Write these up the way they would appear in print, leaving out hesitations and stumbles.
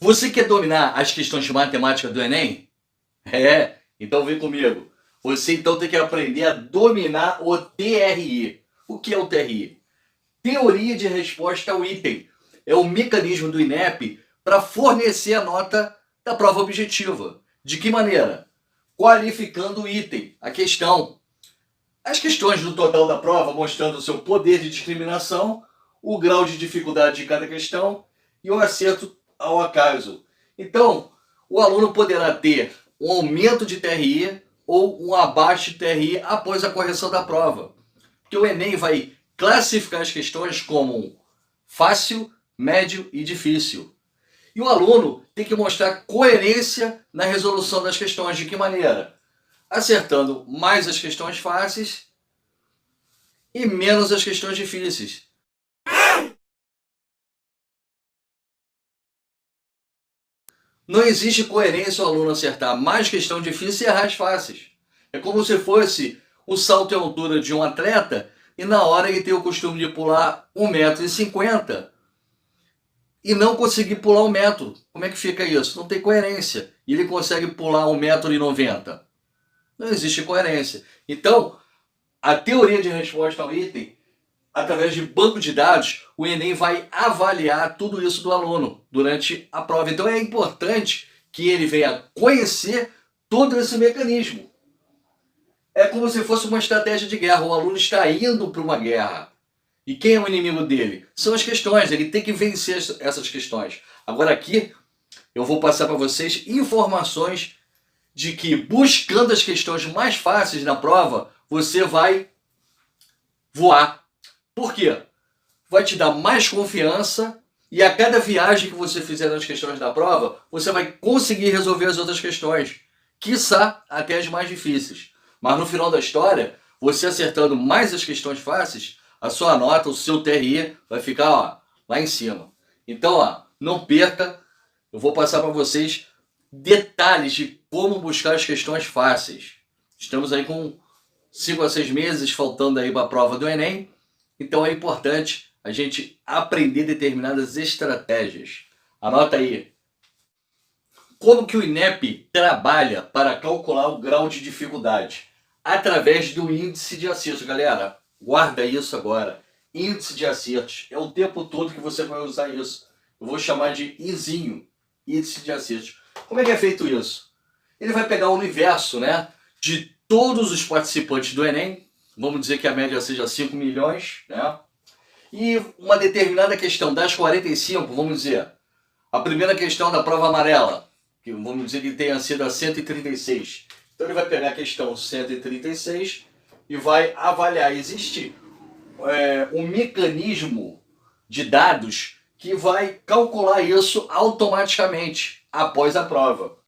Você quer dominar as questões de matemática do Enem? Então vem comigo. Você então tem que aprender a dominar o TRI. O que é o TRI? Teoria de resposta ao item. É o mecanismo do INEP para fornecer a nota da prova objetiva. De que maneira? Qualificando o item, a questão. As questões do total da prova mostrando o seu poder de discriminação, o grau de dificuldade de cada questão e o acerto ao acaso. Então, o aluno poderá ter um aumento de TRI ou um abaixo de TRI após a correção da prova. Porque o Enem vai classificar as questões como fácil, médio e difícil. E o aluno tem que mostrar coerência na resolução das questões. De que maneira? Acertando mais as questões fáceis e menos as questões difíceis. Não existe coerência o aluno acertar mais questão difícil e errar as fáceis. É como se fosse o salto em altura de um atleta e na hora ele tem o costume de pular 1,50 m e não conseguir pular 1 m. Como é que fica isso? Não tem coerência. E ele consegue pular 1,90 m. Não existe coerência. Então, a teoria de resposta ao item, através de banco de dados, o Enem vai avaliar tudo isso do aluno durante a prova. Então é importante que ele venha conhecer todo esse mecanismo. É como se fosse uma estratégia de guerra. O aluno está indo para uma guerra. E quem é o inimigo dele? São as questões. Ele tem que vencer essas questões. Agora aqui eu vou passar para vocês informações de que buscando as questões mais fáceis na prova, você vai voar. Por quê? Vai te dar mais confiança e a cada viagem que você fizer nas questões da prova, você vai conseguir resolver as outras questões, quiçá até as mais difíceis. Mas no final da história, você acertando mais as questões fáceis, a sua nota, o seu TRI vai ficar lá em cima. Então, não perca, eu vou passar para vocês detalhes de como buscar as questões fáceis. Estamos aí com 5 a 6 meses faltando aí para a prova do Enem. Então é importante a gente aprender determinadas estratégias. Anota aí. Como que o INEP trabalha para calcular o grau de dificuldade? Através do índice de acertos. Galera, guarda isso agora. Índice de acertos. É o tempo todo que você vai usar isso. Eu vou chamar de INzinho. Índice de acertos. Como é que é feito isso? Ele vai pegar o universo, né, de todos os participantes do Enem. Vamos dizer que a média seja 5 milhões, né? E uma determinada questão das 45, vamos dizer, a primeira questão da prova amarela, que vamos dizer que tenha sido a 136. Então ele vai pegar a questão 136 e vai avaliar. Existe um mecanismo de dados que vai calcular isso automaticamente após a prova.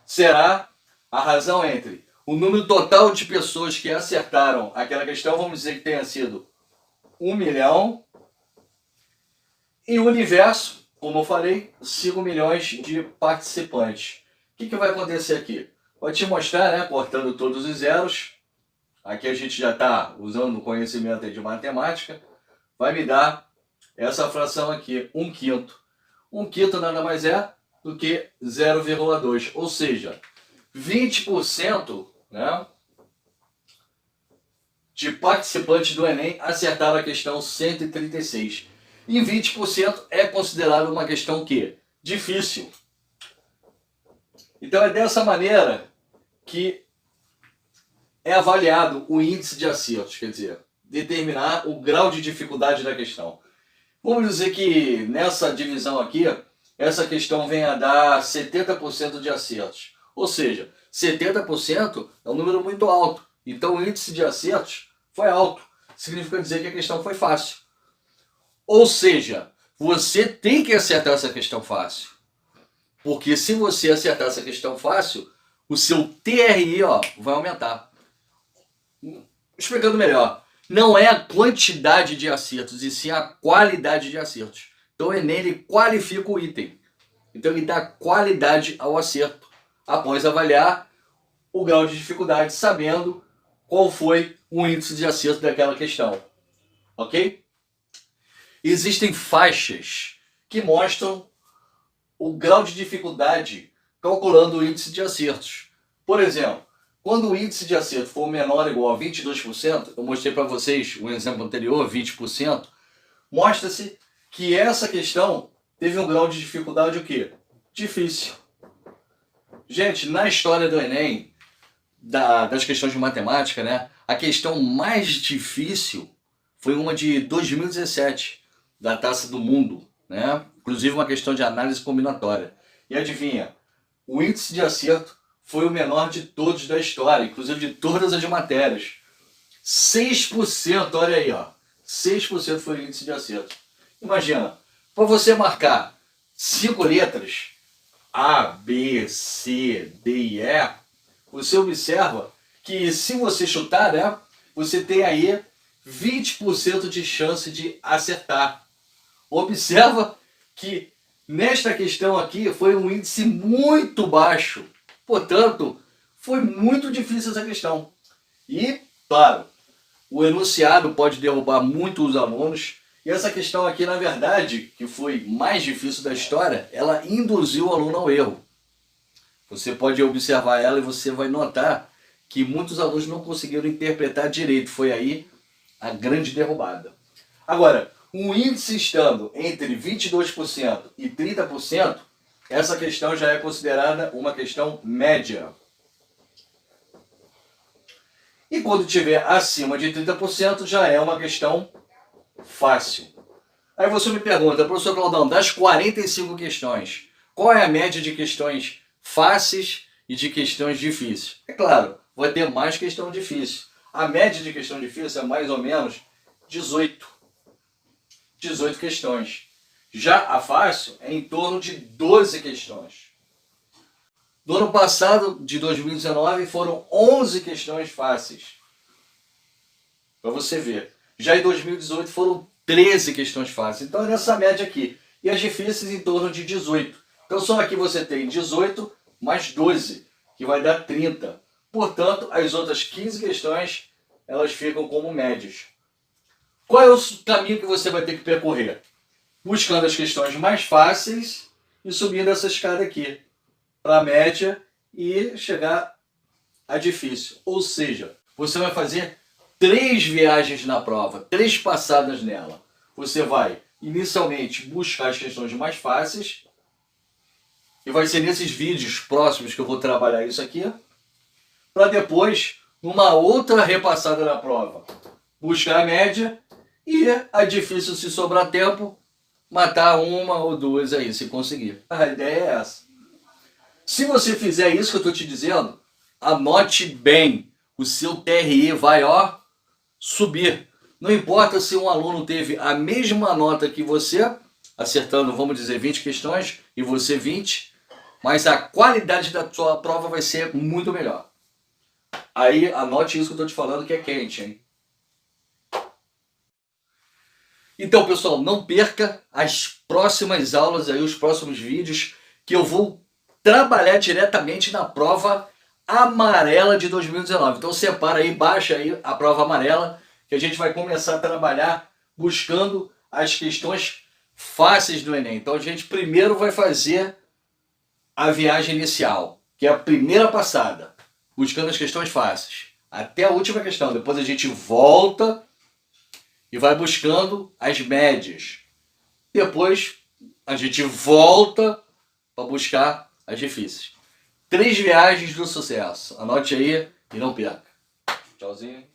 Será a razão entre o número total de pessoas que acertaram aquela questão, vamos dizer que tenha sido 1 milhão, e o universo, como eu falei, 5 milhões de participantes. O que vai acontecer aqui? Vou te mostrar, né, cortando todos os zeros. Aqui a gente já está usando o conhecimento de matemática. Vai me dar essa fração aqui, 1/5. 1/5 nada mais é do que 0,2, ou seja, 20%, né, de participantes do Enem acertaram a questão 136. E 20% é considerado uma questão que difícil. Então é dessa maneira que é avaliado o índice de acertos, quer dizer, determinar o grau de dificuldade da questão. Vamos dizer que nessa divisão aqui, essa questão vem a dar 70% de acertos. Ou seja, 70% é um número muito alto. Então o índice de acertos foi alto. Significa dizer que a questão foi fácil. Ou seja, você tem que acertar essa questão fácil. Porque se você acertar essa questão fácil, o seu TRI vai aumentar. Explicando melhor, não é a quantidade de acertos, e sim a qualidade de acertos. Então o Enem ele qualifica o item. Então ele dá qualidade ao acerto, após avaliar o grau de dificuldade, sabendo qual foi o índice de acerto daquela questão. Ok? Existem faixas que mostram o grau de dificuldade calculando o índice de acertos. Por exemplo, quando o índice de acerto for menor ou igual a 22%, eu mostrei para vocês um exemplo anterior, 20%, mostra-se que essa questão teve um grau de dificuldade o quê? Difícil. Gente, na história do Enem, das questões de matemática, né, a questão mais difícil foi uma de 2017, da Taça do Mundo, né? Inclusive uma questão de análise combinatória. E adivinha, o índice de acerto foi o menor de todos da história, inclusive de todas as matérias. 6%, olha aí, ó. 6% foi o índice de acerto. Imagina, para você marcar 5 letras, A, B, C, D e E, você observa que se você chutar, né, você tem aí 20% de chance de acertar. Observa que nesta questão aqui foi um índice muito baixo. Portanto, foi muito difícil essa questão. E, claro, o enunciado pode derrubar muito os alunos. E essa questão aqui, na verdade, que foi mais difícil da história, ela induziu o aluno ao erro. Você pode observar ela e você vai notar que muitos alunos não conseguiram interpretar direito. Foi aí a grande derrubada. Agora, um índice estando entre 22% e 30%, essa questão já é considerada uma questão média. E quando tiver acima de 30%, já é uma questão fácil. Aí você me pergunta, professor Claudão, das 45 questões, qual é a média de questões fáceis e de questões difíceis? É claro, vai ter mais questão difícil. A média de questão difícil é mais ou menos 18 questões. Já a fácil é em torno de 12 questões. No ano passado, de 2019, foram 11 questões fáceis. Para você ver. Já em 2018 foram 13 questões fáceis. Então é nessa média aqui. E as difíceis em torno de 18. Então só aqui você tem 18 mais 12, que vai dar 30. Portanto, as outras 15 questões, elas ficam como médias. Qual é o caminho que você vai ter que percorrer? Buscando as questões mais fáceis e subindo essa escada aqui, para a média e chegar a difícil. Ou seja, você vai fazer 3 viagens na prova, 3 passadas nela. Você vai, inicialmente, buscar as questões mais fáceis, e vai ser nesses vídeos próximos que eu vou trabalhar isso aqui, para depois, numa outra repassada na prova, buscar a média e a difícil, se sobrar tempo, matar uma ou duas aí, se conseguir. A ideia é essa. Se você fizer isso que eu estou te dizendo, anote bem, o seu TRE vai, ó, subir. Não importa se um aluno teve a mesma nota que você, acertando, vamos dizer, 20 questões, e você 20, mas a qualidade da sua prova vai ser muito melhor. Aí, anote isso que eu estou te falando, que é quente, hein? Então, pessoal, não perca as próximas aulas, aí, os próximos vídeos, que eu vou trabalhar diretamente na prova amarela de 2019. Então, separa aí, baixa aí a prova amarela, que a gente vai começar a trabalhar buscando as questões fáceis do Enem. Então, a gente primeiro vai fazer a viagem inicial, que é a primeira passada, buscando as questões fáceis, até a última questão. Depois a gente volta e vai buscando as médias. Depois a gente volta para buscar as difíceis. 3 viagens do sucesso. Anote aí e não perca. Tchauzinho.